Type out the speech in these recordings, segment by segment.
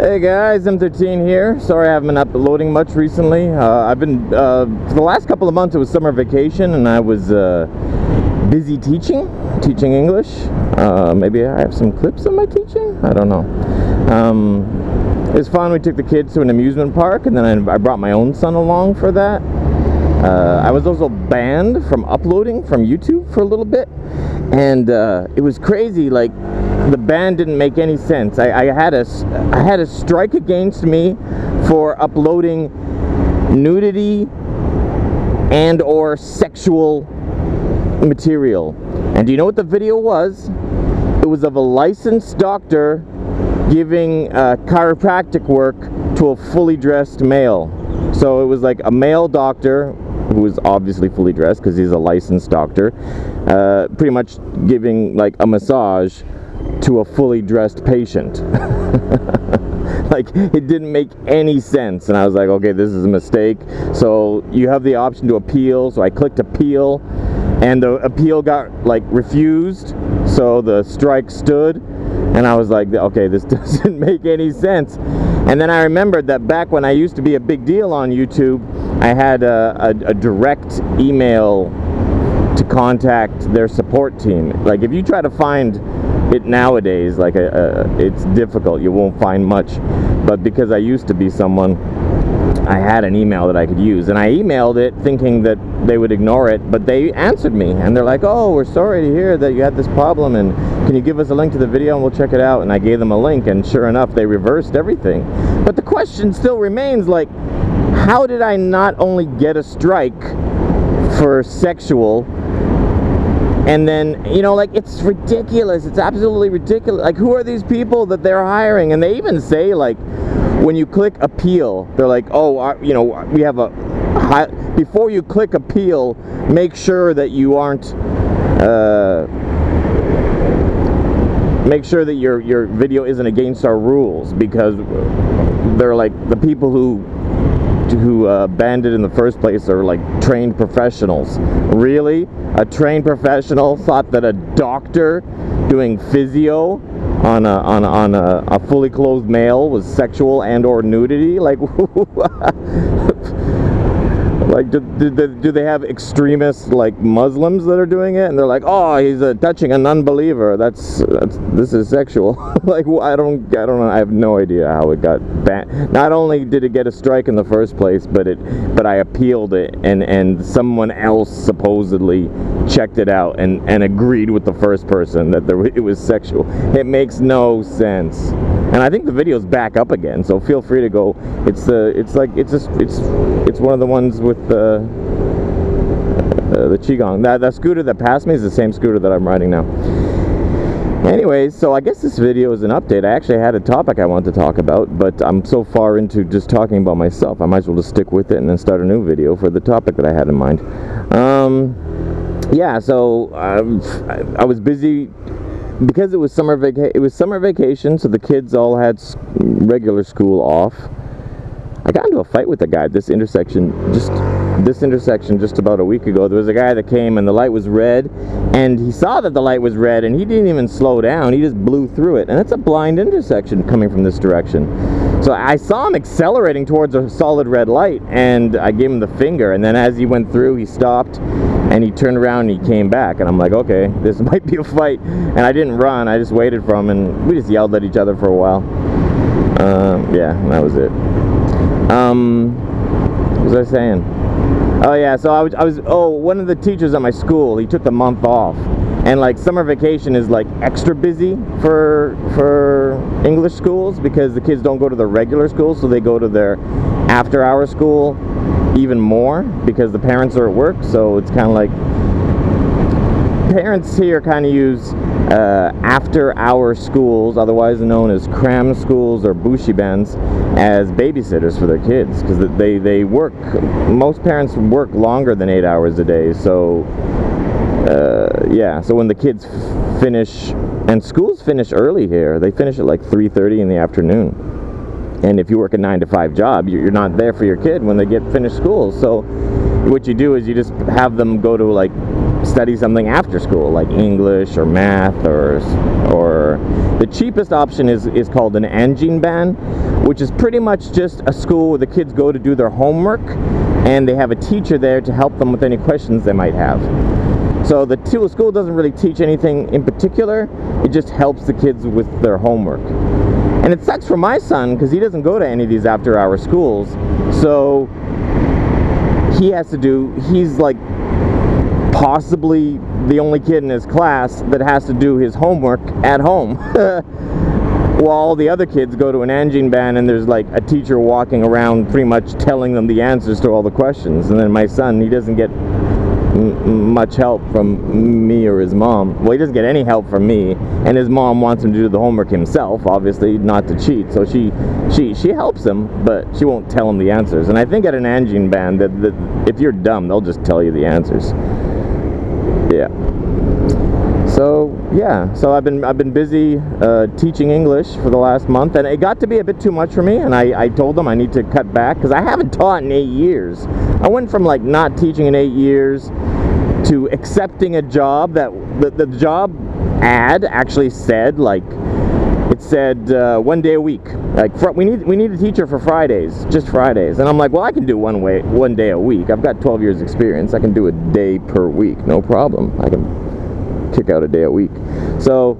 Hey guys, M13 here. Sorry I haven't been uploading much recently. I've been, for the last couple of months it was summer vacation and I was busy teaching English. Maybe I have some clips of my teaching? I don't know. It was fun. We took the kids to an amusement park and then I brought my own son along for that. I was also banned from uploading from YouTube for a little bit, and it was crazy. Like, the ban didn't make any sense. I had a strike against me for uploading nudity and or sexual material. And do you know what the video was? It was of a licensed doctor giving chiropractic work to a fully dressed male. So it was like a male doctor who was obviously fully dressed because he's a licensed doctor, pretty much giving like a massage to a fully dressed patient. Like, it didn't make any sense, and I was like, okay, this is a mistake. So you have the option to appeal, so I clicked appeal, and the appeal got like refused, so the strike stood, and I was like, okay, this doesn't make any sense. And then I remembered that back when I used to be a big deal on YouTube, I had a direct email to contact their support team. Like, if you try to find it nowadays, like it's difficult, you won't find much. But because I used to be someone, I had an email that I could use, and I emailed it thinking that they would ignore it, but they answered me and they're like, oh, we're sorry to hear that you had this problem, and can you give us a link to the video and we'll check it out. And I gave them a link, and sure enough, they reversed everything. But the question still remains, like, how did I not only get a strike for sexual, and then, you know, like, it's ridiculous. It's absolutely ridiculous. Like, who are these people that they're hiring? And they even say, like, when you click appeal, they're like, oh, you know, we have a high, before you click appeal, make sure that you aren't, make sure that your video isn't against our rules, because they're like, the people who banned it in the first place are like trained professionals. Really? A trained professional thought that a doctor doing physio on a fully clothed male was sexual and or nudity? Like, like, do they have extremists like Muslims that are doing it, and they're like, oh, he's touching an unbeliever, this is sexual? Like, I don't know. I have no idea how it got banned. Not only did it get a strike in the first place, but I appealed it, and someone else supposedly checked it out and agreed with the first person that it was sexual. It makes no sense. And I think the video's back up again, so feel free to go. It's one of the ones with the Qigong. That scooter that passed me is the same scooter that I'm riding now. Anyways, so I guess this video is an update. I actually had a topic I wanted to talk about, but I'm so far into just talking about myself, I might as well just stick with it and then start a new video for the topic that I had in mind. Yeah, so I was busy because it was summer vacation, so the kids all had regular school off. I got into a fight with a guy at this intersection just about a week ago. There was a guy that came and the light was red, and he saw that the light was red and he didn't even slow down. He just blew through it, and it's a blind intersection coming from this direction. So I saw him accelerating towards a solid red light, and I gave him the finger, and then as he went through, he stopped and he turned around and he came back, and I'm like, okay, this might be a fight. And I didn't run, I just waited for him, and we just yelled at each other for a while. Yeah, that was it. What was I saying? Oh yeah, so I was one of the teachers at my school, he took the month off, and like summer vacation is like extra busy for English schools because the kids don't go to the regular school, so they go to their after-hour school even more because the parents are at work. So it's kind of like, parents here kind of use after-hour schools, otherwise known as cram schools or bushibans, as babysitters for their kids, because they work, most parents work longer than 8 hours a day. So yeah, so when the kids finish, and schools finish early here, they finish at like 3:30 in the afternoon, and if you work a 9-to-5 job, you're not there for your kid when they get finished school. So what you do is you just have them go to like study something after school, like English or math, or the cheapest option is called an Anjinban, which is pretty much just a school where the kids go to do their homework, and they have a teacher there to help them with any questions they might have. So the school doesn't really teach anything in particular, it just helps the kids with their homework. And it sucks for my son because he doesn't go to any of these after-hour schools, so he's like possibly the only kid in his class that has to do his homework at home. While all the other kids go to an engine band and there's like a teacher walking around pretty much telling them the answers to all the questions. And then my son, he doesn't get much help from me or his mom. Well, he doesn't get any help from me, and his mom wants him to do the homework himself, obviously not to cheat, so she helps him, but she won't tell him the answers. And I think at an engine band that if you're dumb, they'll just tell you the answers. Yeah. So yeah, so I've been busy teaching English for the last month, and it got to be a bit too much for me, and I told them I need to cut back because I haven't taught in 8 years. I went from like not teaching in 8 years to accepting a job that the job ad actually said, like, it said 1 day a week, like we need a teacher for Fridays, just Fridays. And I'm like, well, I can do one day a week. I've got 12 years experience. I can do a day per week, no problem. I can kick out a day a week. So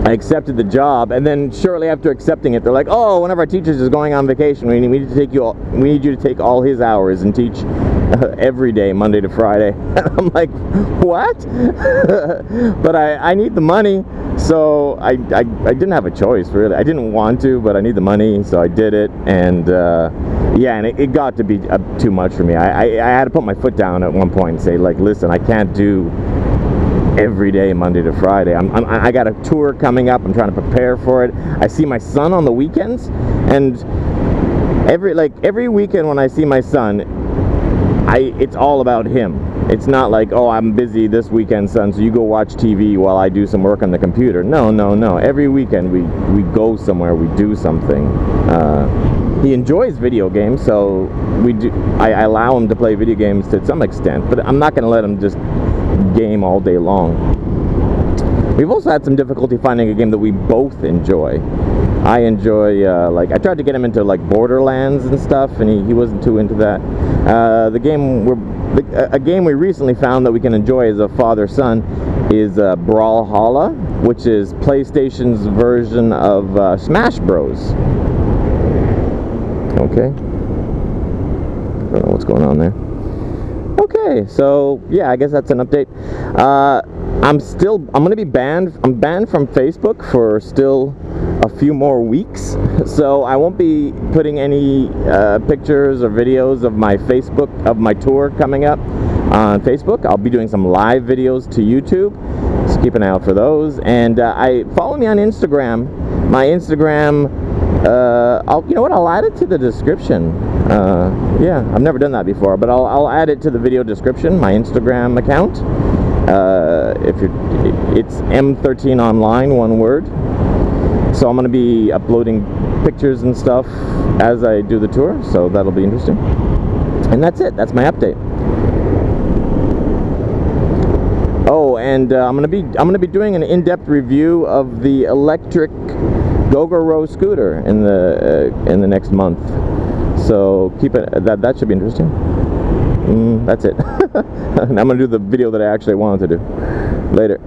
I accepted the job, and then shortly after accepting it, they're like, oh, one of our teachers is going on vacation. We need you to take all his hours and teach every day, Monday to Friday. And I'm like, what? But I need the money, so I didn't have a choice, really. I didn't want to, but I need the money, so I did it. And yeah, and it got to be too much for me. I had to put my foot down at one point and say, like, listen, I can't do every day, Monday to Friday. I got a tour coming up. I'm trying to prepare for it. I see my son on the weekends, and every weekend when I see my son, it's all about him. It's not like, oh, I'm busy this weekend, son, so you go watch TV while I do some work on the computer. No. Every weekend we go somewhere, we do something. He enjoys video games, so I allow him to play video games to some extent, but I'm not going to let him just game all day long. We've also had some difficulty finding a game that we both enjoy. I enjoy, like, I tried to get him into like Borderlands and stuff, and he wasn't too into that. A game we recently found that we can enjoy as a father-son is Brawlhalla, which is PlayStation's version of Smash Bros. Okay. I don't know what's going on there. Okay, so yeah, I guess that's an update. I'm gonna be banned. I'm banned from Facebook for still a few more weeks, so I won't be putting any pictures or videos of my tour coming up on Facebook. I'll be doing some live videos to YouTube, so keep an eye out for those. And follow me on Instagram. My Instagram, you know what? I'll add it to the description. Yeah, I've never done that before, but I'll add it to the video description, my Instagram account. It's M13 online, one word. So I'm going to be uploading pictures and stuff as I do the tour, so that'll be interesting. And that's it. That's my update. Oh, and I'm going to be doing an in-depth review of the electric GoGo scooter in the next month. So keep it. That should be interesting. That's it. I'm gonna do the video that I actually wanted to do. Later.